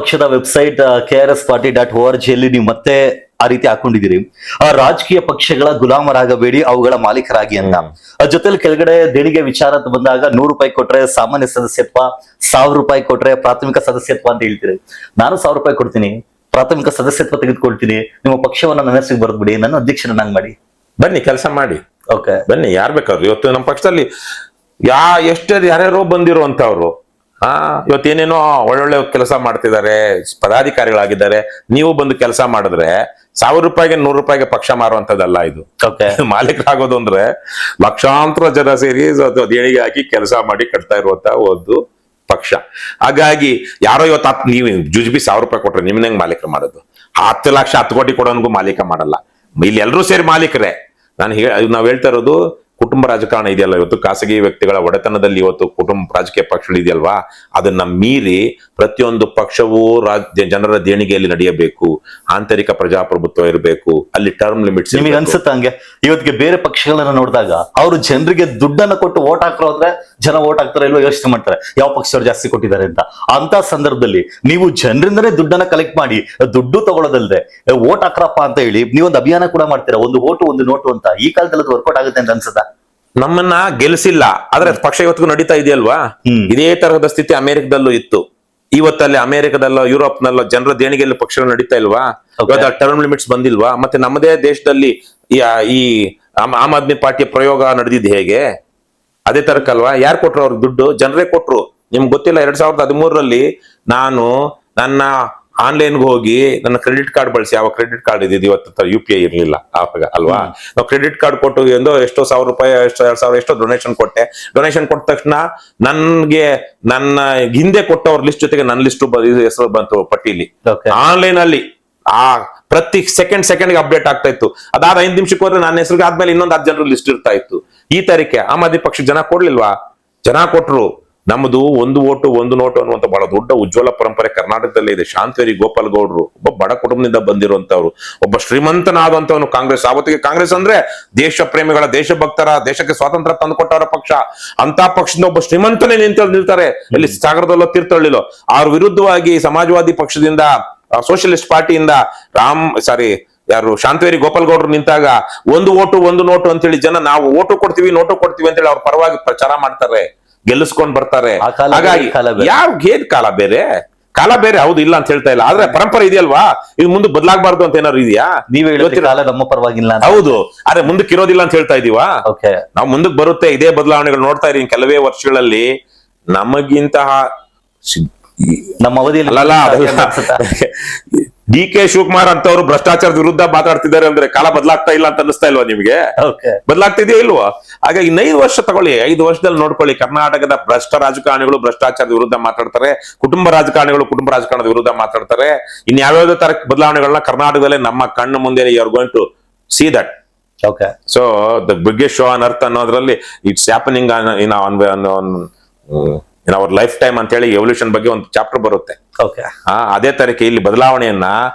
ಪಕ್ಷದ website KRSparty.org ಅಲ್ಲಿ ನೀವು ಮತ್ತೆ ಆ ರೀತಿ ಹಾಕೊಂಡಿದ್ದೀರಿ. ರಾಜಕೀಯ ಪಕ್ಷಗಳ ಗುಲಾಮರಾಗಬೇಡಿ, ಅವುಗಳ ಮಾಲೀಕರಾಗಿ ಅಂತ. ಜೊತೆಲಿ ಕೆಳಗಡೆ ದೇಣಿಗೆ ವಿಚಾರ ಅಂತ ಬಂದಾಗ 100 ರೂಪಾಯಿ ಕೊಟ್ರೆ ಸಾಮಾನ್ಯ ಸದಸ್ಯತ್ವ, 1000 ರೂಪಾಯಿ ಕೊಟ್ರೆ ಪ್ರಾಥಮಿಕ ಸದಸ್ಯತ್ವ ಅಂತ ಹೇಳ್ತೀರಿ. ನಾನು 1000 ರೂಪಾಯಿ ಕೊಡ್ತೀನಿ, ಪ್ರಾಥಮಿಕ ಸದಸ್ಯತ್ವ ತೆಗೆದುಕೊಳ್ತೀನಿ, ನಿಮ್ಮ ಪಕ್ಷವನ್ನ ನನ್ನ ಹೆಸರಿಗೆ ಬರೆದ್ಬಿಡಿ, ನನ್ನ ಅಧ್ಯಕ್ಷರನ್ನಾಗಿ ಮಾಡಿ, ಬನ್ನಿ ಕೆಲಸ ಮಾಡಿ. ಓಕೆ, ಬನ್ನಿ, ಯಾರು ಬೇಕಾದ್ರು. ಇವತ್ತು ನಮ್ಮ ಪಕ್ಷದಲ್ಲಿ ಯಾರ್ಯಾರೋ ಬಂದಿರುವಂತವ್ರು ಇವತ್ತೇನೇನೋ ಒಳ್ಳೊಳ್ಳೆ ಕೆಲಸ ಮಾಡ್ತಿದ್ದಾರೆ, ಪದಾಧಿಕಾರಿಗಳಾಗಿದ್ದಾರೆ. ನೀವು ಬಂದು ಕೆಲಸ ಮಾಡಿದ್ರೆ 1000 ರೂಪಾಯಿಗೆ 100 ರೂಪಾಯಿಗೆ ಪಕ್ಷ ಮಾರುವಂತದ್ದಲ್ಲ ಇದು. ಮಾಲೀಕರಾಗೋದು ಅಂದ್ರೆ ಲಕ್ಷಾಂತರ ಜನ ಸೇರಿ ದೇಣಿಗೆ ಹಾಕಿ ಕೆಲಸ ಮಾಡಿ ಕಟ್ತಾ ಇರುವಂತ ಒಂದು ಪಕ್ಷ. ಹಾಗಾಗಿ ಯಾರೋ ಇವತ್ತು ನೀವು ಜುಜ್ಬಿ 1000 ರೂಪಾಯಿ ಕೊಟ್ರೆ ನಿಮ್ನ ಹೆಂಗ್ ಮಾಲೀಕರು ಮಾಡೋದು? 10 ಲಕ್ಷ 10 ಕೋಟಿ ಕೊಡೋನ್ಗೂ ಮಾಲೀಕ ಮಾಡಲ್ಲ. ಇಲ್ಲಿ ಎಲ್ಲರೂ ಸೇರಿ ಮಾಲೀಕರೇ. ನಾವ್ ಹೇಳ್ತಾ ಇರೋದು ಕುಟುಂಬ ರಾಜಕಾರಣ ಇದೆಯಲ್ಲ, ಇವತ್ತು ಖಾಸಗಿ ವ್ಯಕ್ತಿಗಳ ಒಡೆತನದಲ್ಲಿ ಇವತ್ತು ಕುಟುಂಬ ರಾಜಕೀಯ ಪಕ್ಷಗಳು ಇದೆಯಲ್ವಾ, ಅದನ್ನ ಮೀರಿ ಪ್ರತಿಯೊಂದು ಪಕ್ಷವೂ ಜನರ ದೇಣಿಗೆಯಲ್ಲಿ ನಡೆಯಬೇಕು, ಆಂತರಿಕ ಪ್ರಜಾಪ್ರಭುತ್ವ ಇರಬೇಕು, ಅಲ್ಲಿ ಟರ್ಮ್ ಲಿಮಿಟ್ಸ್. ನಿಮಗೆ ಅನ್ಸುತ್ತ ಹಂಗೆ? ಇವತ್ತಿಗೆ ಬೇರೆ ಪಕ್ಷಗಳನ್ನ ನೋಡಿದಾಗ ಅವರು ಜನರಿಗೆ ದುಡ್ಡನ್ನ ಕೊಟ್ಟು ವೋಟ್ ಹಾಕ್ರೋದ್ರೆ ಜನ ವೋಟ್ ಹಾಕ್ತಾರೆ ಇಲ್ವೋ ಯೋಚನೆ ಮಾಡ್ತಾರೆ, ಯಾವ ಪಕ್ಷದವ್ರು ಜಾಸ್ತಿ ಕೊಟ್ಟಿದ್ದಾರೆ ಅಂತ. ಅಂತ ಸಂದರ್ಭದಲ್ಲಿ ನೀವು ಜನರಿಂದನೇ ದುಡ್ಡನ್ನ ಕಲೆಕ್ಟ್ ಮಾಡಿ ದುಡ್ಡು ತಗೊಳ್ಳೋದಲ್ದೆ ವೋಟ್ ಹಾಕ್ರಪ್ಪ ಅಂತ ಹೇಳಿ ನೀವೊಂದು ಅಭಿಯಾನ ಕೂಡ ಮಾಡ್ತೀರಾ, ಒಂದು ವೋಟು ಒಂದು ನೋಟು ಅಂತ. ಈ ಕಾಲದಲ್ಲಿ ಅದು ವರ್ಕೌಟ್ ಆಗುತ್ತೆ ಅಂತ ಅನ್ಸುತ್ತಾ? ನಮ್ಮನ್ನ ಗೆಲ್ಸಿಲ್ಲ, ಆದ್ರೆ ಪಕ್ಷ ಇವತ್ತಿಗೂ ನಡೀತಾ ಇದೆಯಲ್ವಾ. ಇದೇ ತರಹದ ಸ್ಥಿತಿ ಅಮೆರಿಕದಲ್ಲೂ ಇತ್ತು. ಇವತ್ತಲ್ಲಿ ಅಮೆರಿಕದಲ್ಲೋ ಯುರೋಪ್ನಲ್ಲೋ ಜನರ ದೇಣಿಗೆಯಲ್ಲಿ ಪಕ್ಷಗಳು ನಡೀತಾ ಇಲ್ವಾ? ಇವತ್ತು ಟರ್ಮ್ ಲಿಮಿಟ್ಸ್ ಬಂದಿಲ್ವಾ? ಮತ್ತೆ ನಮ್ಮದೇ ದೇಶದಲ್ಲಿ ಈ ಆಮ್ ಆದ್ಮಿ ಪಾರ್ಟಿಯ ಪ್ರಯೋಗ ನಡೆದಿದ್ದು ಹೇಗೆ? ಅದೇ ತರಕಲ್ವಾ? ಯಾರು ಕೊಟ್ರು ಅವ್ರಿಗೆ ದುಡ್ಡು? ಜನರೇ ಕೊಟ್ರು. ನಿಮ್ಗೆ ಗೊತ್ತಿಲ್ಲ, 2013ರಲ್ಲಿ ನಾನು ನನ್ನ ಆನ್ಲೈನ್ಗೆ ಹೋಗಿ ನನ್ನ ಕ್ರೆಡಿಟ್ ಕಾರ್ಡ್ ಬಳಸಿ, ಯಾವ ಕ್ರೆಡಿಟ್ ಕಾರ್ಡ್ ಇದೆ ಇವತ್ತು UPI ಇರ್ಲಿಲ್ಲ ಆವಾಗ ಅಲ್ವಾ, ನಾವು ಕ್ರೆಡಿಟ್ ಕಾರ್ಡ್ ಕೊಟ್ಟು ಎಷ್ಟೋ 1000 ರೂಪಾಯಿ, 2000 ಎಷ್ಟೋ ಡೊನೇಷನ್ ಕೊಟ್ಟೆ. ಡೊನೇಷನ್ ಕೊಟ್ಟ ತಕ್ಷಣ ನನ್ಗೆ ನನ್ನ ಹಿಂದೆ ಕೊಟ್ಟವ್ರ ಲಿಸ್ಟ್ ಜೊತೆಗೆ ನನ್ನ ಲಿಸ್ಟ್ ಹೆಸರು ಬಂತು ಪಟ್ಟಿಲಿ. ಆನ್ಲೈನ್ ಅಲ್ಲಿ ಪ್ರತಿ ಸೆಕೆಂಡ್ ಅಪ್ಡೇಟ್ ಆಗ್ತಾ ಇತ್ತು. ಅದಾದ 5 ನಿಮಿಷಕ್ಕೆ ಹೋದ್ರೆ ನನ್ನ ಹೆಸರಿಗೆ ಆದ್ಮೇಲೆ ಇನ್ನೊಂದು 10 ಜನರ ಲಿಸ್ಟ್ ಇರ್ತಾ ಇತ್ತು. ಈ ತರಕ್ಕೆ ಆಮ್ ಆದ್ಮಿ ಪಕ್ಷ ಜನ ಕೊಡ್ಲಿಲ್ವಾ? ಜನ ಕೊಟ್ರು. ನಮ್ದು ಒಂದು ಓಟು ಒಂದು ನೋಟು ಅನ್ನುವಂತ ಬಹಳ ದೊಡ್ಡ ಉಜ್ವಲ ಪರಂಪರೆ ಕರ್ನಾಟಕದಲ್ಲಿ ಇದೆ. ಶಾಂತವೇರಿ ಗೋಪಾಲ್ ಗೌಡ್ರು ಒಬ್ಬ ಬಡ ಕುಟುಂಬದಿಂದ ಬಂದಿರುವಂತವ್ರು, ಒಬ್ಬ ಶ್ರೀಮಂತನಾದಂತವನು. ಕಾಂಗ್ರೆಸ್ ಆವತ್ತಿಗೆ ಕಾಂಗ್ರೆಸ್ ಅಂದ್ರೆ ದೇಶ ಪ್ರೇಮಿಗಳ, ದೇಶಭಕ್ತರ, ದೇಶಕ್ಕೆ ಸ್ವಾತಂತ್ರ್ಯ ತಂದುಕೊಟ್ಟವರ ಪಕ್ಷ. ಅಂತ ಪಕ್ಷದಿಂದ ಒಬ್ಬ ಶ್ರೀಮಂತನೇ ನಿಲ್ತಾರೆ. ಇಲ್ಲಿ ಸಾಗರದಲ್ಲೋ ತೀರ್ಥಹಳ್ಳಿಲೋ. ಅವ್ರ ವಿರುದ್ಧವಾಗಿ ಸಮಾಜವಾದಿ ಪಕ್ಷದಿಂದ, ಸೋಷಿಯಲಿಸ್ಟ್ ಪಾರ್ಟಿಯಿಂದ ಯಾರು ಶಾಂತವೇರಿ ಗೋಪಾಲ್ ಗೌಡ್ರು ನಿಂತಾಗ ಒಂದು ಓಟು ಒಂದು ನೋಟು ಅಂತೇಳಿ ಜನ ನಾವು ಓಟು ಕೊಡ್ತೀವಿ ನೋಟು ಕೊಡ್ತೀವಿ ಅಂತೇಳಿ ಅವ್ರ ಪರವಾಗಿ ಪ್ರಚಾರ ಮಾಡ್ತಾರೆ, ಗೆಲ್ಲಿಸ್ಕೊಂಡ್ ಬರ್ತಾರೆ. ಹಾಗಾಗಿ ಏನ್ ಕಾಲ ಬೇರೆ, ಕಾಲ ಬೇರೆ, ಹೌದು, ಇಲ್ಲ ಅಂತ ಹೇಳ್ತಾ ಇಲ್ಲ. ಆದ್ರೆ ಪರಂಪರೆ ಇದೆಯಲ್ವಾ, ಇದು ಮುಂದೆ ಬದಲಾಗಬಾರ್ದು ಅಂತ ಏನಾದ್ರು ಇದೆಯಾ? ನೀವೇ ಕಾಲ ನಮ್ಮ ಪರವಾಗಿಲ್ಲ. ಹೌದು, ಆದ್ರೆ ಮುಂದಕ್ಕೆ ಇರೋದಿಲ್ಲ ಅಂತ ಹೇಳ್ತಾ ಇದೀವಾ? ನಾವು ಮುಂದಕ್ಕೆ ಬರುತ್ತೆ. ಇದೇ ಬದಲಾವಣೆಗಳು ನೋಡ್ತಾ ಇರಿ ಕೆಲವೇ ವರ್ಷಗಳಲ್ಲಿ. ನಮಗಿಂತಹ ನಮ್ಮ ಅವಧಿಯಲ್ಲಿ DK ಶಿವಕುಮಾರ್ ಅಂತವ್ರು ಭ್ರಷ್ಟಾಚಾರದ ವಿರುದ್ಧ ಮಾತಾಡ್ತಿದ್ದಾರೆ ಅಂದ್ರೆ ಕಾಲ ಬದಲಾಗ್ತಾ ಇಲ್ಲ ಅಂತ ಅನಿಸ್ತಾ ಇಲ್ವಾ ನಿಮ್ಗೆ? ಬದಲಾಗ್ತಿದೆಯಾ ಇಲ್ವಾ? ಹಾಗಾಗಿ 5 ವರ್ಷ ತಗೊಳ್ಳಿ, 5 ವರ್ಷದಲ್ಲಿ ನೋಡ್ಕೊಳ್ಳಿ, ಕರ್ನಾಟಕದ ಭ್ರಷ್ಟ ರಾಜಕಾರಣಿಗಳು ಭ್ರಷ್ಟಾಚಾರದ ವಿರುದ್ಧ ಮಾತಾಡ್ತಾರೆ, ಕುಟುಂಬ ರಾಜಕಾರಣಿಗಳು ಕುಟುಂಬ ರಾಜಕಾರಣದ ವಿರುದ್ಧ ಮಾತಾಡ್ತಾರೆ. ಇನ್ಯಾವ್ಯಾವ್ದೋ ತರ ಬದಲಾವಣೆಗಳನ್ನ ಕರ್ನಾಟಕದಲ್ಲೇ ನಮ್ಮ ಕಣ್ಣು ಮುಂದೆ you are going to see that. So the biggest show on earth ಅನ್ನೋದ್ರಲ್ಲಿ it's happening in our lifetime ಅಂತ ಹೇಳಿ ಎವಲ್ಯೂಷನ್ ಬಗ್ಗೆ ಒಂದು ಚಾಪ್ಟರ್ ಬರುತ್ತೆ. ಅದೇ ತರಕ್ಕೆ ಇಲ್ಲಿ ಬದಲಾವಣೆಯನ್ನ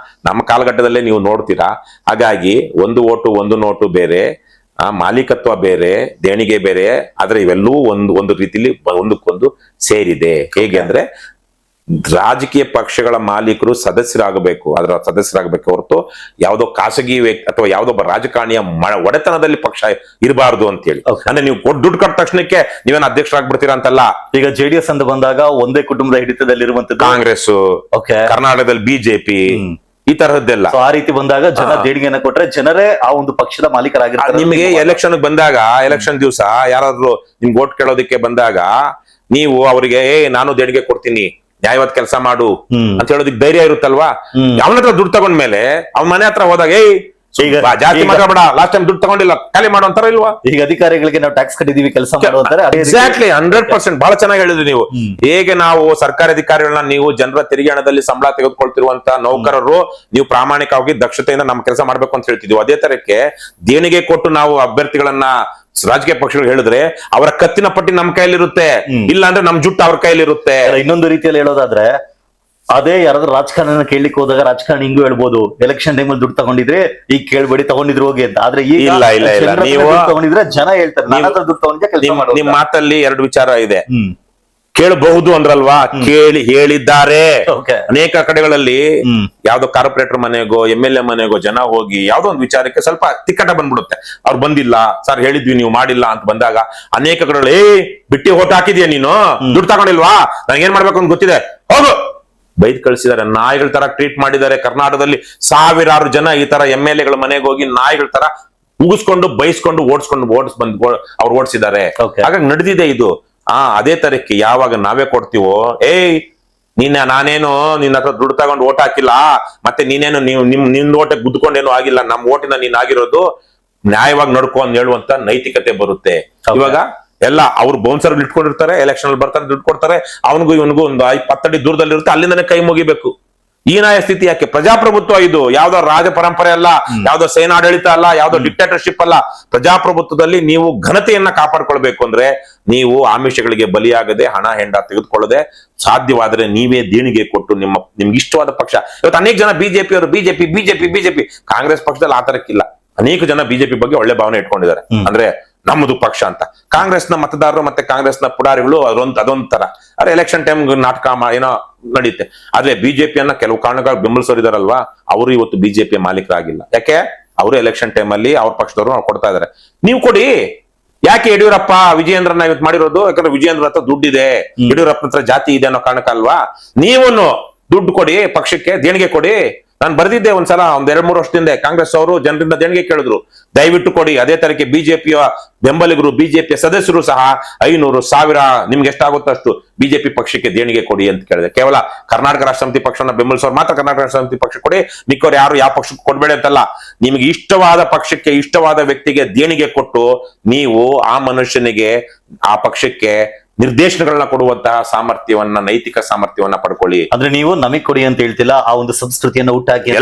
ನಮ್ಮ ಕಾಲಘಟ್ಟದಲ್ಲೇ ನೀವು ನೋಡ್ತೀರಾ. ಹಾಗಾಗಿ ಒಂದು ಓಟು ಒಂದು ನೋಟು ಬೇರೆ, ಮಾಲೀಕತ್ವ ಬೇರೆ, ದೇಣಿಗೆ ಬೇರೆ. ಆದ್ರೆ ಇವೆಲ್ಲವೂ ಒಂದು ರೀತಿಲಿ ಒಂದಕ್ಕೊಂದು ಸೇರಿದೆ. ಹೇಗೆ ಅಂದ್ರೆ ರಾಜಕೀಯ ಪಕ್ಷಗಳ ಮಾಲೀಕರು ಸದಸ್ಯರಾಗಬೇಕು, ಅದರ ಸದಸ್ಯರಾಗಬೇಕು ಹೊರತು ಯಾವುದೋ ಖಾಸಗಿ ವ್ಯಕ್ತಿ ಅಥವಾ ಯಾವುದೊಬ್ಬ ರಾಜಕಾರಣಿಯ ಒಡೆತನದಲ್ಲಿ ಪಕ್ಷ ಇರಬಾರ್ದು ಅಂತ ಹೇಳಿ. ಅಂದ್ರೆ ನೀವು ದುಡ್ಡು ಕೊಟ್ಟ ತಕ್ಷಣಕ್ಕೆ ನೀವೇನು ಅಧ್ಯಕ್ಷರಾಗ್ಬಿಡ್ತೀರಾ ಅಂತಲ್ಲ. ಈಗ JDS ಅಂತ ಬಂದಾಗ ಒಂದೇ ಕುಟುಂಬದ ಹಿಡಿತದಲ್ಲಿರುವಂತದ್ದು ಕಾಂಗ್ರೆಸ್, ಕರ್ನಾಟಕದಲ್ಲಿ BJP, ಈ ತರಹದ್ದೆಲ್ಲ. ಆ ರೀತಿ ಬಂದಾಗ ಜನ ದೇಣಿಗೆಯನ್ನು ಕೊಟ್ರೆ ಜನರೇ ಆ ಒಂದು ಪಕ್ಷದ ಮಾಲೀಕರಾಗಿರ್ತಾರೆ. ನಿಮಗೆ ಎಲೆಕ್ಷನ್ ಬಂದಾಗ, ಎಲೆಕ್ಷನ್ ದಿವಸ ಯಾರಾದ್ರೂ ನಿಮ್ಗೆ ಓಟ್ ಕೇಳೋದಕ್ಕೆ ಬಂದಾಗ ನೀವು ಅವರಿಗೆ ನಾನು ದೇಣಿಗೆ ಕೊಡ್ತೀನಿ, ನ್ಯಾಯವಾದ ಕೆಲಸ ಮಾಡು ಅಂತ ಹೇಳೋದಕ್ಕೆ ಧೈರ್ಯ ಇರುತ್ತಲ್ವಾ? ಅವನ ಹತ್ರ ದುಡ್ಡು ತಗೊಂಡ್ಮೇಲೆ ಅವ್ನ ಮನೆ ಹತ್ರ ಹೋದಾಗ ಜಾಸ್ತಿ ಮಾತಾಡಬೇಡ, ಲಾಸ್ಟ್ ಟೈಮ್ ದುಡ್ಡು ತಗೊಂಡಿಲ್ಲ, ಖಾಲಿ ಮಾಡೋ ಅಂತಾರ ಇಲ್ವಾ? ಈಗ ಅಧಿಕಾರಿಗಳಿಗೆ ನಾವು ಟ್ಯಾಕ್ಸ್ ಕಟ್ಟಿದೀವಿ, ಕೆಲಸ ಮಾಡುವಂತಾರೆ. ಎಕ್ಸಾಕ್ಟ್ಲಿ, 100% ಬಹಳ ಚೆನ್ನಾಗಿ ಹೇಳಿದ್ರಿ ನೀವು. ಹೇಗೆ ನಾವು ಸರ್ಕಾರಿ ಅಧಿಕಾರಿಗಳನ್ನ, ನೀವು ಜನರ ತೆರಿಗೆ ಹಣದಲ್ಲಿ ಸಂಬಳ ತೆಗೆದುಕೊಳ್ತಿರುವಂತ ನೌಕರರು, ನೀವು ಪ್ರಾಮಾಣಿಕವಾಗಿ ದಕ್ಷತೆಯಿಂದ ನಮ್ಮ ಕೆಲಸ ಮಾಡ್ಬೇಕು ಅಂತ ಹೇಳ್ತಿದ್ವಿ. ಅದೇ ತರಕ್ಕೆ ದೇಣಿಗೆ ಕೊಟ್ಟು ನಾವು ಅಭ್ಯರ್ಥಿಗಳನ್ನ ರಾಜಕೀಯ ಪಕ್ಷಗಳು ಹೇಳಿದ್ರೆ ಅವರ ಕತ್ತಿನ ಪಟ್ಟಿ ನಮ್ಮ ಕೈಲಿರುತ್ತೆ, ಇಲ್ಲ ಅಂದ್ರೆ ನಮ್ ಜುಟ್ಟು ಅವ್ರ ಕೈಲಿರುತ್ತೆ. ಇನ್ನೊಂದು ರೀತಿಯಲ್ಲಿ ಹೇಳೋದಾದ್ರೆ, ಅದೇ ಯಾರಾದ್ರೂ ರಾಜಕಾರಣ ಕೇಳಲಿಕ್ಕೆ ಹೋದಾಗ ರಾಜಕಾರಣ ಹಿಂಗೂ ಹೇಳ್ಬೋದು, ಎಲೆಕ್ಷನ್ ಟೈಮಲ್ಲಿ ದುಡ್ಡು ತಗೊಂಡಿದ್ರೆ ಈಗ ಕೇಳ್ಬೇಡಿ, ತಗೊಂಡಿದ್ರು ಹೋಗಿ ಅಂತ. ಆದ್ರೆ ಈಗ ನೀವು ತಗೊಂಡಿದ್ರೆ ಜನ ಹೇಳ್ತಾರೆ ನನ್ನ ಹತ್ರ ದುಡ್ಡು ತಗೊಂಡಿದ್ದೆ. ನಿಮ್ ಮಾತಲ್ಲಿ 2 ವಿಚಾರ ಇದೆ. ಕೇಳಬಹುದು ಅಂದ್ರಲ್ವಾ, ಕೇಳಿ ಹೇಳಿದ್ದಾರೆ. Okay. ಅನೇಕ ಕಡೆಗಳಲ್ಲಿ ಯಾವ್ದೋ ಕಾರ್ಪೊರೇಟರ್ ಮನೆಗೋ MLA ಮನೆಗೋ ಜನ ಹೋಗಿ ಯಾವ್ದೋ ಒಂದು ವಿಚಾರಕ್ಕೆ ಸ್ವಲ್ಪ ತಿಕ್ಕಟ ಬಂದ್ಬಿಡುತ್ತೆ. ಅವ್ರು ಬಂದಿಲ್ಲ ಸರ್, ಹೇಳಿದ್ವಿ ನೀವು ಮಾಡಿಲ್ಲ ಅಂತ ಬಂದಾಗ ಅನೇಕ ಕಡೆಗಳಲ್ಲಿ ಬಿಟ್ಟಿ ಓಟ್ ಹಾಕಿದ್ಯಾ ನೀನು, ದುಡ್ಡು ತಗೊಂಡಿಲ್ವಾ, ನನಗೆ ಏನ್ ಮಾಡ್ಬೇಕು ಅಂತ ಗೊತ್ತಿದೆ, ಹೋಗು ಬೈದ್ ಕಳಿಸಿದ್ದಾರೆ. ನಾಯಿಗಳ ತರ ಟ್ರೀಟ್ ಮಾಡಿದ್ದಾರೆ. ಕರ್ನಾಟಕದಲ್ಲಿ ಸಾವಿರಾರು ಜನ ಈ ತರ MLA ಗಳ ಮನೆಗೆ ಹೋಗಿ ನಾಯಿಗಳ ತರ ಉಗಿಸ್ಕೊಂಡು ಬೈಸ್ಕೊಂಡು ಅವ್ರು ಓಡಿಸಿದ್ದಾರೆ. ಹಾಗಾಗಿ ನಡೆದಿದೆ ಇದು. ಅದೇ ತರಕ್ಕೆ ಯಾವಾಗ ನಾವೇ ಕೊಡ್ತೀವೋ, ನಾನೇನು ನಿನ್ನ ಹತ್ರ ದುಡ್ಡು ತಗೊಂಡು ಓಟ್ ಹಾಕಿಲ್ಲ, ಮತ್ತೆ ನೀನೇನು ನಿನ್ ಓಟಕ್ಕೆ ಗುದ್ದುಕೊಂಡೇನು ಆಗಿಲ್ಲ, ನಮ್ಮ ಓಟಿನ ನೀನ್ ಆಗಿರೋದು, ನ್ಯಾಯವಾಗಿ ನಡ್ಕೊ ಅಂತ ಹೇಳುವಂತ ನೈತಿಕತೆ ಬರುತ್ತೆ. ಇವಾಗ ಎಲ್ಲ ಅವ್ರು ಬೌನ್ಸರ್ ಇಟ್ಕೊಂಡಿರ್ತಾರೆ, ಎಲೆಕ್ಷನ್ ಅಲ್ಲಿ ಬರ್ತಾರೆ, ದುಡ್ಡು ಕೊಡ್ತಾರೆ, ಅವನಿಗೂ ಇವನಿಗೂ ಒಂದು 10 ಅಡಿ ದೂರದಲ್ಲಿ ಇರುತ್ತೆ, ಅಲ್ಲಿಂದನೇ ಕೈ ಮುಗಿಬೇಕು. ಈ ನಾಯ ಸ್ಥಿತಿ ಯಾಕೆ? ಪ್ರಜಾಪ್ರಭುತ್ವ ಇದು, ಯಾವ್ದೋ ರಾಜ ಪರಂಪರೆ ಅಲ್ಲ, ಯಾವ್ದೋ ಸೇನಾಡಳಿತ ಅಲ್ಲ, ಯಾವ್ದೋ ಡಿಕ್ಟೇಟರ್ಶಿಪ್ ಅಲ್ಲ. ಪ್ರಜಾಪ್ರಭುತ್ವದಲ್ಲಿ ನೀವು ಘನತೆಯನ್ನ ಕಾಪಾಡ್ಕೊಳ್ಬೇಕು ಅಂದ್ರೆ ನೀವು ಆಮಿಷಗಳಿಗೆ ಬಲಿಯಾಗದೆ, ಹಣ ಹೆಂಡ ತೆಗೆದುಕೊಳ್ಳದೆ, ಸಾಧ್ಯವಾದರೆ ನೀವೇ ದೇಣಿಗೆ ಕೊಟ್ಟು ನಿಮ್ಗೆ ಇಷ್ಟವಾದ ಪಕ್ಷ. ಇವತ್ತು ಅನೇಕ ಜನ ಬಿಜೆಪಿಯವರು ಬಿಜೆಪಿ ಕಾಂಗ್ರೆಸ್ ಪಕ್ಷದಲ್ಲಿ ಆತರಕ್ಕಿಲ್ಲ. ಅನೇಕ ಜನ ಬಿಜೆಪಿ ಬಗ್ಗೆ ಒಳ್ಳೆ ಭಾವನೆ ಇಟ್ಕೊಂಡಿದ್ದಾರೆ, ಅಂದ್ರೆ ನಮ್ಮದು ಪಕ್ಷ ಅಂತ. ಕಾಂಗ್ರೆಸ್ನ ಮತದಾರರು ಮತ್ತೆ ಕಾಂಗ್ರೆಸ್ನ ಪುಡಾರಿಗಳು ಅದೊಂಥರ ಅರೆ ಎಲೆಕ್ಷನ್ ಟೈಮ್ ನಾಟಕ ಏನೋ ನಡೆಯುತ್ತೆ. ಆದ್ರೆ ಬಿಜೆಪಿಯನ್ನ ಕೆಲವು ಕಾರಣಗಳು ಬೆಂಬಲಿಸೋರು ಇದಾರಲ್ವಾ, ಅವರು ಇವತ್ತು ಬಿಜೆಪಿ ಮಾಲೀಕರಾಗಿಲ್ಲ. ಯಾಕೆ? ಅವರು ಎಲೆಕ್ಷನ್ ಟೈಮ್ ಅಲ್ಲಿ ಅವ್ರ ಪಕ್ಷದವರು ಕೊಡ್ತಾ ಇದಾರೆ. ನೀವು ಕೊಡಿ. ಯಾಕೆ ಯಡಿಯೂರಪ್ಪ ವಿಜಯೇಂದ್ರನ ಇವತ್ತು ಮಾಡಿರೋದು? ಯಾಕಂದ್ರೆ ವಿಜಯೇಂದ್ರ ಹತ್ರ ದುಡ್ಡಿದೆ, ಯಡಿಯೂರಪ್ಪ ಹತ್ರ ಜಾತಿ ಇದೆ ಅನ್ನೋ ಕಾರಣಕ್ಕಲ್ವಾ. ನೀವು ದುಡ್ಡು ಕೊಡಿ, ಪಕ್ಷಕ್ಕೆ ದೇಣಿಗೆ ಕೊಡಿ. ನಾನು ಬರ್ದಿದ್ದೆ ಒಂದ್ಸಲ, ಒಂದ್ 2-3 ವರ್ಷದಿಂದ ಕಾಂಗ್ರೆಸ್ ಅವರು ಜನರಿಂದ ದೇಣಿಗೆ ಕೇಳಿದ್ರು, ದಯವಿಟ್ಟು ಕೊಡಿ. ಅದೇ ತರಕ್ಕೆ ಬಿಜೆಪಿಯ ಬೆಂಬಲಿಗರು, ಬಿಜೆಪಿಯ ಸದಸ್ಯರು ಸಹ 500, 1000 ನಿಮ್ಗೆ ಎಷ್ಟಾಗುತ್ತೋ ಅಷ್ಟು ಬಿಜೆಪಿ ಪಕ್ಷಕ್ಕೆ ದೇಣಿಗೆ ಕೊಡಿ ಅಂತ ಕೇಳಿದೆ. ಕೇವಲ ಕರ್ನಾಟಕ ರಾಷ್ಟ್ರ ಸಮಿತಿ ಪಕ್ಷನ ಬೆಂಬಲಿಸೋರು ಮಾತ್ರ ಕರ್ನಾಟಕ ರಾಷ್ಟ್ರ ಸಮಿತಿ ಪಕ್ಷ ಕೊಡಿ, ಮಿಕ್ಕವ್ರು ಯಾರು ಯಾವ ಪಕ್ಷಕ್ಕೆ ಕೊಡ್ಬೇಡಿ ಅಂತಲ್ಲ. ನಿಮ್ಗೆ ಇಷ್ಟವಾದ ಪಕ್ಷಕ್ಕೆ, ಇಷ್ಟವಾದ ವ್ಯಕ್ತಿಗೆ ದೇಣಿಗೆ ಕೊಟ್ಟು ನೀವು ಆ ಮನುಷ್ಯನಿಗೆ, ಆ ಪಕ್ಷಕ್ಕೆ ನಿರ್ದೇಶನಗಳನ್ನ ಕೊಡುವಂತಹ ಸಾಮರ್ಥ್ಯವನ್ನ, ನೈತಿಕ ಸಾಮರ್ಥ್ಯವನ್ನ ಪಡ್ಕೊಳ್ಳಿ. ಅಂದ್ರೆ ನೀವು ನಮಗ್ ಕೊಡಿ ಅಂತ ಹೇಳ್ತಿಲ್ಲ, ಆ ಒಂದು ಸಂಸ್ಕೃತಿಯನ್ನ ಹುಟ್ಟಾಕಿ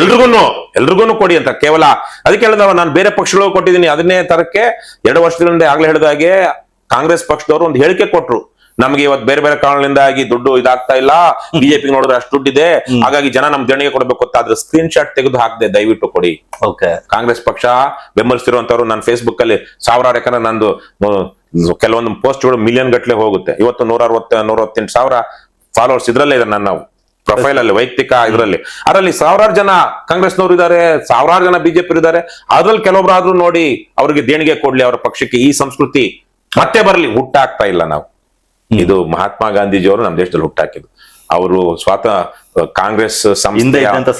ಎಲ್ರಿಗೂ ಕೊಡಿ ಅಂತ. ಕೇವಲ ಅದಕ್ಕೆ ಹೇಳಿದವ, ನಾನು ಬೇರೆ ಪಕ್ಷಗಳು ಕೊಟ್ಟಿದ್ದೀನಿ. ಅದನ್ನೇ ತರಕ್ಕೆ 2 ವರ್ಷದಿಂದ ಆಗ್ಲೇ ಹೇಳಿದಾಗೆ ಕಾಂಗ್ರೆಸ್ ಪಕ್ಷದವರು ಒಂದು ಹೇಳಿಕೆ ಕೊಟ್ರು, ನಮ್ಗೆ ಇವತ್ತು ಬೇರೆ ಬೇರೆ ಕಾರಣಗಳಿಂದಾಗಿ ದುಡ್ಡು ಇದಾಗ್ತಾ ಇಲ್ಲ, ಬಿಜೆಪಿ ನೋಡಿದ್ರೆ ಅಷ್ಟು ದುಡ್ಡಿದೆ, ಹಾಗಾಗಿ ಜನ ನಮ್ ದೇಣಿಗೆ ಕೊಡ್ಬೇಕು ಅಂತ. ಅದ್ರ ಸ್ಕ್ರೀನ್ ಶಾಟ್ ತೆಗೆದು ಹಾಕದೆ ದಯವಿಟ್ಟು ಕೊಡಿ. ಕಾಂಗ್ರೆಸ್ ಪಕ್ಷ ಬೆಂಬಲಿಸ್ತಿರುವಂತವ್ರು ನನ್ನ ಫೇಸ್ಬುಕ್ ಅಲ್ಲಿ ಸಾವಿರಾರು, ಯಾಕಂದ್ರೆ ನಂದು ಕೆಲವೊಂದು ಪೋಸ್ಟ್ಗಳು ಮಿಲಿಯನ್ ಗಟ್ಟಲೆ ಹೋಗುತ್ತೆ. ಇವತ್ತು 168 ಸಾವಿರ ಫಾಲೋವರ್ಸ್ ಇದ್ರಲ್ಲೇ ಇದೆ ನನ್ನ ಪ್ರೊಫೈಲ್ ಅಲ್ಲಿ, ವೈಯಕ್ತಿಕ ಇದರಲ್ಲಿ. ಅದರಲ್ಲಿ ಸಾವಿರಾರು ಜನ ಕಾಂಗ್ರೆಸ್ನವರು ಇದ್ದಾರೆ, ಸಾವಿರಾರು ಜನ ಬಿಜೆಪಿ ಇದ್ದಾರೆ. ಅದ್ರಲ್ಲಿ ಕೆಲವೊಬ್ರಾದ್ರೂ ನೋಡಿ ಅವ್ರಿಗೆ ದೇಣಿಗೆ ಕೊಡ್ಲಿ, ಅವರ ಪಕ್ಷಕ್ಕೆ. ಈ ಸಂಸ್ಕೃತಿ ಮತ್ತೆ ಬರ್ಲಿ. ಹುಟ್ಟಾಕ್ತಾ ಇಲ್ಲ ನಾವು. ಇದು ಮಹಾತ್ಮ ಗಾಂಧೀಜಿಯವರು ನಮ್ಮ ದೇಶದಲ್ಲಿ ಹುಟ್ಟಾಕಿದ್ರು. ಅವರು ಕಾಂಗ್ರೆಸ್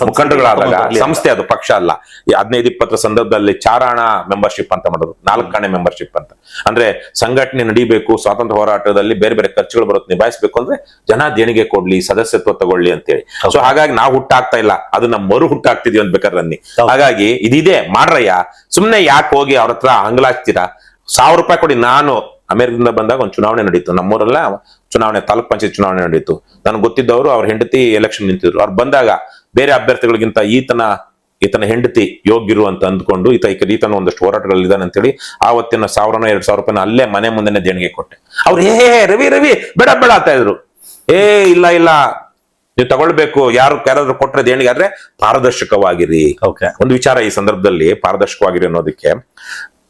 ಮುಖಂಡಗಳಾದಾಗ ಸಂಸ್ಥೆ, ಅದು ಪಕ್ಷ ಅಲ್ಲ. ಈ 15-20 ಸಂದರ್ಭದಲ್ಲಿ 4 ಆಣೆ ಮೆಂಬರ್ಶಿಪ್ ಅಂತ ಮಾಡಿದ್ರು, 4 ಆಣೆ ಮೆಂಬರ್ಶಿಪ್ ಅಂತ. ಅಂದ್ರೆ ಸಂಘಟನೆ ನಡಿಬೇಕು, ಸ್ವಾತಂತ್ರ್ಯ ಹೋರಾಟದಲ್ಲಿ ಬೇರೆ ಬೇರೆ ಖರ್ಚುಗಳು ಬರುತ್ತೆ, ನಿಭಾಯಿಸಬೇಕು ಅಂದ್ರೆ ಜನ ದೇಣಿಗೆ ಕೊಡ್ಲಿ, ಸದಸ್ಯತ್ವ ತಗೊಳ್ಳಿ ಅಂತೇಳಿ. ಸೊ ಹಾಗಾಗಿ ನಾವು ಹುಟ್ಟಾಗ್ತಾ ಇಲ್ಲ, ಅದನ್ನ ಮರು ಹುಟ್ಟಾಗ್ತಿದೀವಿ ಅಂತ ಬೇಕಾದ್ರೆ ಅನ್ನಿ. ಹಾಗಾಗಿ ಇದಿದೆ ಮಾಡ್ರಯ್ಯ, ಸುಮ್ನೆ ಯಾಕೆ ಹೋಗಿ ಅವ್ರ ಹತ್ರ ಹಂಗ್ಲಾಗ್ತೀರಾ? 1000 ರೂಪಾಯಿ ಕೊಡಿ. ನಾನು ಅಮೆರಿಕದಿಂದ ಬಂದಾಗ ಒಂದು ಚುನಾವಣೆ ನಡೀತು ನಮ್ಮೂರಲ್ಲ, ಚುನಾವಣೆ, ತಾಲೂಕ್ ಪಂಚಾಯತ್ ಚುನಾವಣೆ ನಡೀತು. ನನಗೆ ಗೊತ್ತಿದ್ದವರು, ಅವ್ರ ಹೆಂಡತಿ ಎಲೆಕ್ಷನ್ ನಿಂತಿದ್ರು. ಅವ್ರು ಬಂದಾಗ ಬೇರೆ ಅಭ್ಯರ್ಥಿಗಳಿಗಿಂತ ಈತನ ಹೆಂಡತಿ ಯೋಗ್ಯರು ಅಂತ ಅಂದ್ಕೊಂಡು ಈತನ ಒಂದಷ್ಟು ಹೋರಾಟಗಳಿದ್ದಾನೆ ಅಂತೇಳಿ ಆವತ್ತಿನ 1000-2000 ರೂಪಾಯಿನ ಅಲ್ಲೇ ಮನೆ ಮುಂದೆನೆ ದೇಣಿಗೆ ಕೊಟ್ಟೆ. ಅವ್ರು ರವಿ ಬೇಡ ಅಂತ ಇದ್ರು. ಇಲ್ಲ ನೀವು ತಗೊಳ್ಬೇಕು, ಯಾರಾದ್ರೂ ಕೊಟ್ರೆ ದೇಣಿಗೆ ಆದ್ರೆ ಪಾರದರ್ಶಕವಾಗಿರಿ. ಒಂದು ವಿಚಾರ ಈ ಸಂದರ್ಭದಲ್ಲಿ ಪಾರದರ್ಶಕವಾಗಿರಿ ಅನ್ನೋದಕ್ಕೆ,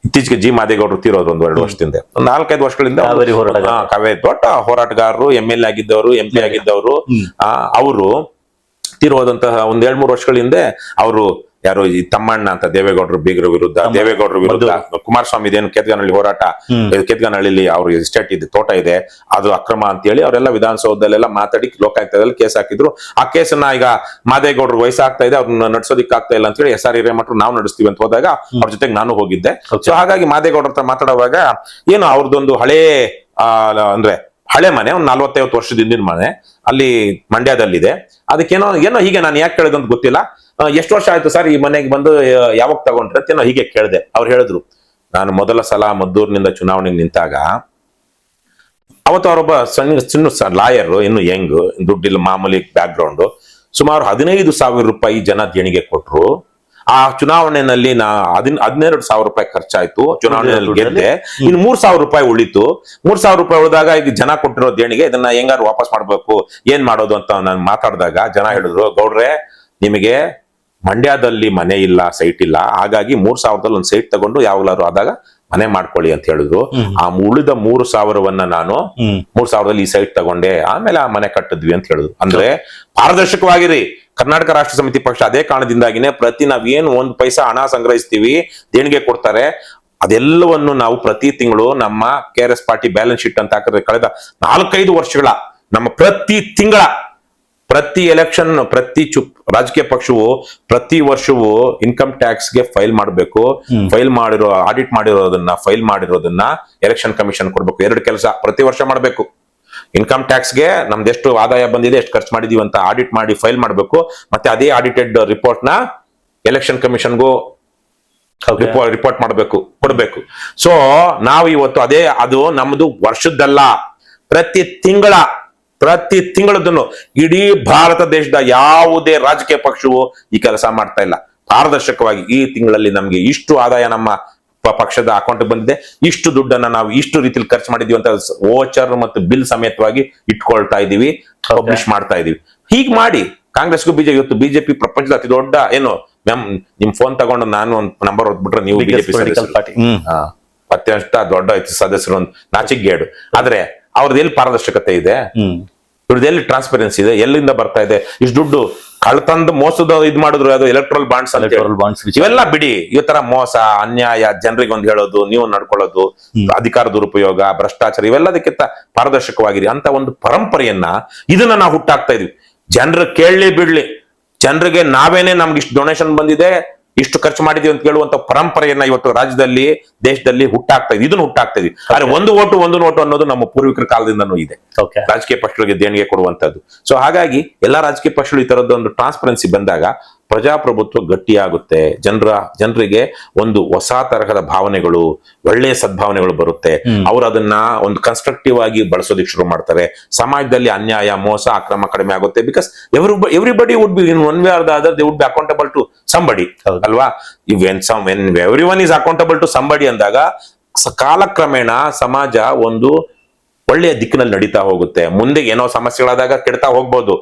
ಇತ್ತೀಚೆಗೆ ಜಿ ಮಾದೇಗೌಡರು ತೀರೋದು 1-2 ವರ್ಷದಿಂದ, 4-5 ವರ್ಷಗಳಿಂದ ಕಾವೇರಿ ದೊಡ್ಡ ಹೋರಾಟಗಾರರು, MLA ಆಗಿದ್ದವರು, MP ಆಗಿದ್ದವರು, ಅವರು ತೀರೋದಂತಹ 1-2-3 ವರ್ಷಗಳ ಹಿಂದೆ ಅವರು ಯಾರು ಈ ತಮ್ಮಣ್ಣ ಅಂತ ದೇವೇಗೌಡರು ಬೀಗರ ವಿರುದ್ಧ ಕುಮಾರಸ್ವಾಮಿ ಇದೇನು ಕೇತ್ಗಾನಹಳ್ಳಿ ಹೋರಾಟ, ಕೇತ್ಗಾನಹಳ್ಳಿ ಅವ್ರ ಎಸ್ಟೇಟ್ ಇದೆ, ತೋಟ ಇದೆ, ಅದು ಅಕ್ರಮ ಅಂತ ಹೇಳಿ ಅವರೆಲ್ಲ ವಿಧಾನಸೌಧದಲ್ಲೆಲ್ಲ ಮಾತಾಡಿ ಲೋಕಾಯುಕ್ತದಲ್ಲಿ ಕೇಸ್ ಹಾಕಿದ್ರು. ಆ ಕೇಸನ್ನ ಈಗ ಮಾದೇಗೌಡರು ವಯಸ್ಸಾಗ್ತಾ ಇದೆ, ಅವ್ರನ್ನ ನಡ್ಸೋದಿಕ್ ಆಗ್ತಾ ಇಲ್ಲ ಅಂತ ಹೇಳಿ SR ಹಿರೇಮಠರು ನಾವು ನಡೆಸ್ತೀವಿ ಅಂತ ಹೋದಾಗ ಅವ್ರ ಜೊತೆಗೆ ನಾನು ಹೋಗಿದ್ದೆ. ಸೊ ಹಾಗಾಗಿ ಮಾದೇಗೌಡರ ಹತ್ರ ಮಾತಾಡುವಾಗ ಏನು ಅವ್ರದ್ದೊಂದು ಹಳೆ ಮನೆ, ಒಂದು 40-50 ವರ್ಷದ ಹಿಂದಿನ ಮನೆ ಅಲ್ಲಿ ಮಂಡ್ಯದಲ್ಲಿದೆ. ಅದಕ್ಕೇನೋ ಹೀಗೆ ನಾನು ಯಾಕೆ ಕೇಳಿದೆ ಅಂತ ಗೊತ್ತಿಲ್ಲ. ಎಷ್ಟು ವರ್ಷ ಆಯ್ತು ಸರ್ ಈ ಮನೆಗೆ ಬಂದು, ಯಾವಾಗ ತಗೊಂಡ್ರೆ ಅಂತ ಹೀಗೆ ಕೇಳಿದೆ. ಅವ್ರು ಹೇಳಿದ್ರು, ನಾನು ಮೊದಲ ಸಲ ಮದ್ದೂರಿನಿಂದ ಚುನಾವಣೆಗೆ ನಿಂತಾಗ ಅವತ್ತು ಅವರೊಬ್ಬ ಸಣ್ಣ ಲಾಯರ್, ಇನ್ನು ಯಂಗ್, ದುಡ್ಡಿಲ್ಲ, ಮಾಮೂಲಿ ಬ್ಯಾಕ್ ಗ್ರೌಂಡ್, ಸುಮಾರು 15,000 ರೂಪಾಯಿ ಜನ ದೇಣಿಗೆ ಕೊಟ್ರು. ಆ ಚುನಾವಣೆಯಲ್ಲಿ 12,000 ರೂಪಾಯಿ ಖರ್ಚಾಯ್ತು. ಚುನಾವಣೆಯಲ್ಲಿ ಗೆದ್ದೆ, ಇನ್ನು 3,000 ರೂಪಾಯಿ ಉಳಿತು. 3,000 ರೂಪಾಯಿ ಉಳಿದಾಗ ಈಗ ಜನ ಕೊಟ್ಟಿರೋ ದೇಣಿಗೆ ಇದನ್ನ ಹೆಂಗಾರು ವಾಪಸ್ ಮಾಡ್ಬೇಕು, ಏನ್ ಮಾಡೋದು ಅಂತ ನಾನು ಮಾತಾಡಿದಾಗ ಜನ ಹೇಳಿದ್ರು, ಗೌಡ್ರೆ ನಿಮಗೆ ಮಂಡ್ಯದಲ್ಲಿ ಮನೆ ಇಲ್ಲ, ಸೈಟ್ ಇಲ್ಲ, ಹಾಗಾಗಿ 3,000ದಲ್ಲಿ ಒಂದು ಸೈಟ್ ತಗೊಂಡು ಯಾವಾಗ್ಲಾರು ಆದಾಗ ಮನೆ ಮಾಡ್ಕೊಳ್ಳಿ ಅಂತ ಹೇಳಿದ್ರು. ಆ ಉಳಿದ 3,000ವನ್ನ ನಾನು 3,000ದಲ್ಲಿ ಈ ಸೈಟ್ ತಗೊಂಡೆ, ಆಮೇಲೆ ಆ ಮನೆ ಕಟ್ಟಿದ್ವಿ ಅಂತ ಹೇಳಿದ್ರು. ಅಂದ್ರೆ ಪಾರದರ್ಶಕವಾಗಿರಿ. ಕರ್ನಾಟಕ ರಾಷ್ಟ್ರ ಸಮಿತಿ ಪಕ್ಷ ಅದೇ ಕಾರಣದಿಂದಾಗಿನೇ ನಾವೇನು 1 ಪೈಸಾ ಹಣ ಸಂಗ್ರಹಿಸ್ತೀವಿ, ದೇಣಿಗೆ ಕೊಡ್ತಾರೆ, ಅದೆಲ್ಲವನ್ನು ನಾವು ಪ್ರತಿ ತಿಂಗಳು ನಮ್ಮ KRS ಪಾರ್ಟಿ ಬ್ಯಾಲೆನ್ಸ್ ಶೀಟ್ ಅಂತ ಹಾಕಿದ್ರೆ ಕಳೆದ 4-5 ವರ್ಷಗಳ ನಮ್ಮ ಪ್ರತಿ ಎಲೆಕ್ಷನ್ ರಾಜಕೀಯ ಪಕ್ಷವು ಪ್ರತಿ ವರ್ಷವೂ ಇನ್ಕಮ್ ಟ್ಯಾಕ್ಸ್ ಗೆ ಫೈಲ್ ಮಾಡಬೇಕು. ಆಡಿಟ್ ಮಾಡಿರೋದನ್ನ ಎಲೆಕ್ಷನ್ ಕಮಿಷನ್ ಕೊಡ್ಬೇಕು. 2 ಕೆಲಸ ಪ್ರತಿ ವರ್ಷ ಮಾಡಬೇಕು. ಇನ್ಕಮ್ ಟ್ಯಾಕ್ಸ್ ಗೆ ನಮ್ದು ಎಷ್ಟು ಆದಾಯ ಬಂದಿದೆ, ಎಷ್ಟು ಖರ್ಚು ಮಾಡಿದೀವಿ ಅಂತ ಆಡಿಟ್ ಮಾಡಿ ಫೈಲ್ ಮಾಡಬೇಕು. ಮತ್ತೆ ಅದೇ ಆಡಿಟೆಡ್ ರಿಪೋರ್ಟ್ ನ ಎಲೆಕ್ಷನ್ ಕಮಿಷನ್ಗೂ ರಿಪೋರ್ಟ್ ಮಾಡಬೇಕು, ಕೊಡ್ಬೇಕು. ಸೊ ನಾವು ಇವತ್ತು ಅದು ನಮ್ದು ವರ್ಷದ್ದಲ್ಲ, ಪ್ರತಿ ತಿಂಗಳದನ್ನು ಇಡೀ ಭಾರತ ದೇಶದ ಯಾವುದೇ ರಾಜಕೀಯ ಪಕ್ಷವು ಈ ಕೆಲಸ ಮಾಡ್ತಾ ಇಲ್ಲ. ಪಾರದರ್ಶಕವಾಗಿ ಈ ತಿಂಗಳಲ್ಲಿ ನಮ್ಗೆ ಇಷ್ಟು ಆದಾಯ ನಮ್ಮ ಪಕ್ಷದ ಅಕೌಂಟ್ ಬಂದಿದೆ, ಇಷ್ಟು ದುಡ್ಡನ್ನ ನಾವು ಇಷ್ಟು ರೀತಿಯಲ್ಲಿ ಖರ್ಚು ಮಾಡಿದೀವಿ ಅಂತ ವೋಚರ್ ಮತ್ತು ಬಿಲ್ ಸಮೇತವಾಗಿ ಇಟ್ಕೊಳ್ತಾ ಇದೀವಿ, ಪಬ್ಲಿಷ್ ಮಾಡ್ತಾ ಇದೀವಿ. ಹೀಗ್ ಮಾಡಿ ಕಾಂಗ್ರೆಸ್ಗೂ ಬಿಜೆಪಿ, ಇವತ್ತು ಬಿಜೆಪಿ ಪ್ರಪಂಚದ ಅತಿ ದೊಡ್ಡ ನಿಮ್ ಫೋನ್ ತಗೊಂಡು ನಾನು ಒಂದು ನಂಬರ್ ಹೊದ್ಬಿಟ್ರೆ ನೀವು ಬಿಜೆಪಿ ಅತ್ಯಂತ ದೊಡ್ಡ ಸದಸ್ಯರು, ಒಂದು ನಾಚಿಕೆಗೇಡು. ಆದ್ರೆ ಅವ್ರದ್ದು ಎಲ್ಲಿ ಪಾರದರ್ಶಕತೆ ಇದೆ, ಇವ್ರದ್ದು ಎಲ್ಲಿ ಟ್ರಾನ್ಸ್ಪರೆನ್ಸಿ ಇದೆ, ಎಲ್ಲಿಂದ ಬರ್ತಾ ಇದೆ ಇಷ್ಟು ದುಡ್ಡು? ಕಳ್ತಂದು ಮೋಸದ ಮಾಡಿದ್ರು, ಅದು ಎಲೆಕ್ಟ್ರಲ್ ಬಾಂಡ್ಸ್ ಇವೆಲ್ಲ ಬಿಡಿ. ಈ ತರ ಮೋಸ, ಅನ್ಯಾಯ, ಜನರಿಗೆ ಒಂದು ಹೇಳೋದು, ನೀವು ನಡ್ಕೊಳ್ಳೋದು, ಅಧಿಕಾರ ದುರುಪಯೋಗ, ಭ್ರಷ್ಟಾಚಾರ, ಇವೆಲ್ಲದಕ್ಕಿಂತ ಪಾರದರ್ಶಕವಾಗಿರಿ ಅಂತ ಒಂದು ಪರಂಪರೆಯನ್ನ ಇದನ್ನ ನಾವು ಹುಟ್ಟಾಕ್ತಾ ಇದೀವಿ. ಜನರು ಕೇಳಲಿ ಬಿಡ್ಲಿ, ಜನರಿಗೆ ನಾವೇನೆ ನಮ್ಗೆ ಇಷ್ಟು ಡೊನೇಷನ್ ಬಂದಿದೆ, ಇಷ್ಟು ಖರ್ಚು ಮಾಡಿದೀವಿ ಅಂತ ಹೇಳುವಂತ ಪರಂಪರೆಯನ್ನ ಇವತ್ತು ರಾಜ್ಯದಲ್ಲಿ, ದೇಶದಲ್ಲಿ ಹುಟ್ಟಾಕ್ತಾ ಇದೀವಿ. ಇದನ್ನು ಹುಟ್ಟಾಕ್ತಾ ಇದೀವಿ. ಆದ್ರೆ ಒಂದು ನೋಟು ಅನ್ನೋದು ನಮ್ಮ ಪೂರ್ವಿಕರ ಕಾಲದಿಂದನೂ ಇದೆ, ರಾಜಕೀಯ ಪಕ್ಷಗಳಿಗೆ ದೇಣಿಗೆ ಕೊಡುವಂತದ್ದು. ಸೊ ಹಾಗಾಗಿ ಎಲ್ಲಾ ರಾಜಕೀಯ ಪಕ್ಷಗಳು ಈ ತರದೊಂದು ಟ್ರಾನ್ಸ್ಪರೆನ್ಸಿ ಬಂದಾಗ ಪ್ರಜಾಪ್ರಭುತ್ವ ಗಟ್ಟಿಯಾಗುತ್ತೆ. ಜನರಿಗೆ ಒಂದು ಹೊಸ ತರಹದ ಭಾವನೆಗಳು, ಒಳ್ಳೆಯ ಸದ್ಭಾವನೆಗಳು ಬರುತ್ತೆ. ಅವ್ರು ಅದನ್ನ ಒಂದು ಕನ್ಸ್ಟ್ರಕ್ಟಿವ್ ಆಗಿ ಬಳಸೋದಿಕ್ ಶುರು ಮಾಡ್ತಾರೆ. ಸಮಾಜದಲ್ಲಿ ಅನ್ಯಾಯ, ಮೋಸ, ಅಕ್ರಮ ಕಡಿಮೆ ಆಗುತ್ತೆ. Because everybody would be in one way or the other, they would be accountable to somebody ಅಲ್ವಾ? When everyone is accountable to somebody ಅಂದಾಗ ಕಾಲಕ್ರಮೇಣ ಸಮಾಜ ಒಂದು ಒಳ್ಳೆಯ ದಿಕ್ಕಿನಲ್ಲಿ ನಡೀತಾ ಹೋಗುತ್ತೆ. ಮುಂದೆ ಏನೋ ಸಮಸ್ಯೆಗಳಾದಾಗ ಕೆಡ್ತಾ ಹೋಗ್ಬೋದು.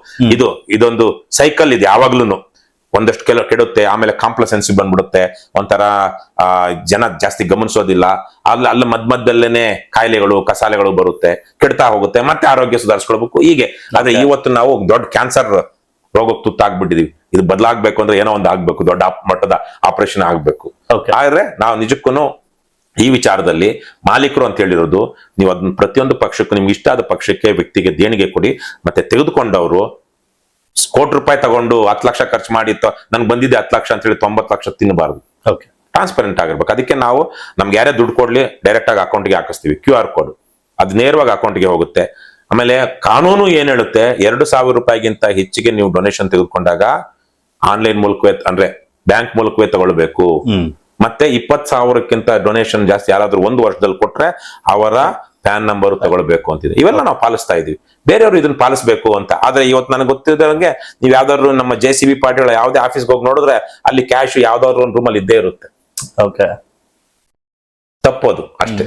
ಇದೊಂದು ಸೈಕಲ್ ಇದೆ, ಯಾವಾಗ್ಲೂ ಒಂದಷ್ಟು ಕೆಡುತ್ತೆ, ಆಮೇಲೆ ಕಾಂಪ್ಲಸೆನ್ಸಿ ಬಂದ್ಬಿಡುತ್ತೆ, ಒಂಥರ ಜನ ಜಾಸ್ತಿ ಗಮನಿಸೋದಿಲ್ಲ, ಅಲ್ಲ ಮಧ್ಯದಲ್ಲೇನೆ ಕಾಯಿಲೆಗಳು, ಕಸಾಲೆಗಳು ಬರುತ್ತೆ, ಕೆಡ್ತಾ ಹೋಗುತ್ತೆ, ಮತ್ತೆ ಆರೋಗ್ಯ ಸುಧಾರಿಸ್ಕೊಳ್ಬೇಕು, ಹೀಗೆ. ಆದ್ರೆ ಇವತ್ತು ನಾವು ದೊಡ್ಡ ಕ್ಯಾನ್ಸರ್ ರೋಗಕ್ಕೆ ತುತ್ತಾಗ್ಬಿಟ್ಟಿದೀವಿ. ಇದು ಬದಲಾಗ್ಬೇಕು ಅಂದ್ರೆ ಏನೋ ಒಂದು ಆಗ್ಬೇಕು, ದೊಡ್ಡ ಮಟ್ಟದ ಆಪರೇಷನ್ ಆಗ್ಬೇಕು. ಆದ್ರೆ ನಾವು ನಿಜಕ್ಕೂ ಈ ವಿಚಾರದಲ್ಲಿ ಮಾಲೀಕರು ಅಂತ ಹೇಳಿರೋದು, ನೀವು ಅದನ್ನ ಪ್ರತಿಯೊಂದು ಪಕ್ಷಕ್ಕೂ, ನಿಮ್ಗೆ ಇಷ್ಟ ಆದ ಪಕ್ಷಕ್ಕೆ, ವ್ಯಕ್ತಿಗೆ ದೇಣಿಗೆ ಕೊಡಿ. ಮತ್ತೆ ತೆಗೆದುಕೊಂಡವರು ಕೋಟಿ ರೂಪಾಯಿ ತಗೊಂಡು 10 ಲಕ್ಷ ಖರ್ಚು ಮಾಡಿ ನನ್ಗೆ ಬಂದಿದೆ 10 ಲಕ್ಷ ಅಂತ ಹೇಳಿ 90 ಲಕ್ಷ ತಿನ್ನಬಾರ್ದು. ಟ್ರಾನ್ಸ್ಪರೆಂಟ್ ಆಗಿರ್ಬೇಕು. ಅದಕ್ಕೆ ನಾವು ನಮ್ಗೆ ಯಾರೇ ದುಡ್ಡು ಕೊಡ್ಲಿ ಡೈರೆಕ್ಟ್ ಆಗಿ ಅಕೌಂಟ್ಗೆ ಹಾಕಿಸ್ತೀವಿ. QR ಕೋಡ್ ಅದು ನೇರವಾಗಿ ಅಕೌಂಟ್ಗೆ ಹೋಗುತ್ತೆ. ಆಮೇಲೆ ಕಾನೂನು ಏನ್ ಹೇಳುತ್ತೆ, 2,000 ರೂಪಾಯಿಗಿಂತ ಹೆಚ್ಚಿಗೆ ನೀವು ಡೊನೇಷನ್ ತೆಗೆದುಕೊಂಡಾಗ ಆನ್ಲೈನ್ ಮೂಲಕವೇ, ಅಂದ್ರೆ ಬ್ಯಾಂಕ್ ಮೂಲಕವೇ ತಗೊಳ್ಬೇಕು. ಮತ್ತೆ 20,000ಕ್ಕಿಂತ ಡೊನೇಷನ್ ಜಾಸ್ತಿ ಯಾರಾದ್ರೂ 1 ವರ್ಷದಲ್ಲಿ ಕೊಟ್ರೆ ಅವರ ಪ್ಯಾನ್ ನಂಬರ್ ತಗೊಳ್ಬೇಕು ಅಂತಿದೆ. ಇವೆಲ್ಲ ನಾವು ಪಾಲಿಸ್ತಾ ಇದೀವಿ. ಬೇರೆಯವರು ಇದನ್ನ ಪಾಲಿಸ್ಬೇಕು ಅಂತ. ಆದ್ರೆ ಇವತ್ತು ನನಗೆ ಗೊತ್ತಿದ್ದಂಗೆ ನೀವ್ ಯಾವ್ದಾದ್ರು ನಮ್ಮ JCB ಪಾರ್ಟಿಗಳ ಯಾವ್ದೇ ಆಫೀಸ್ಗೆ ಹೋಗಿ ನೋಡಿದ್ರೆ ಅಲ್ಲಿ ಕ್ಯಾಶ್ ಯಾವ್ದಾದ್ರು ಒಂದು ರೂಮಲ್ಲಿ ಇದ್ದೇ ಇರುತ್ತೆ. ತಪ್ಪೋದು ಅಷ್ಟೇ.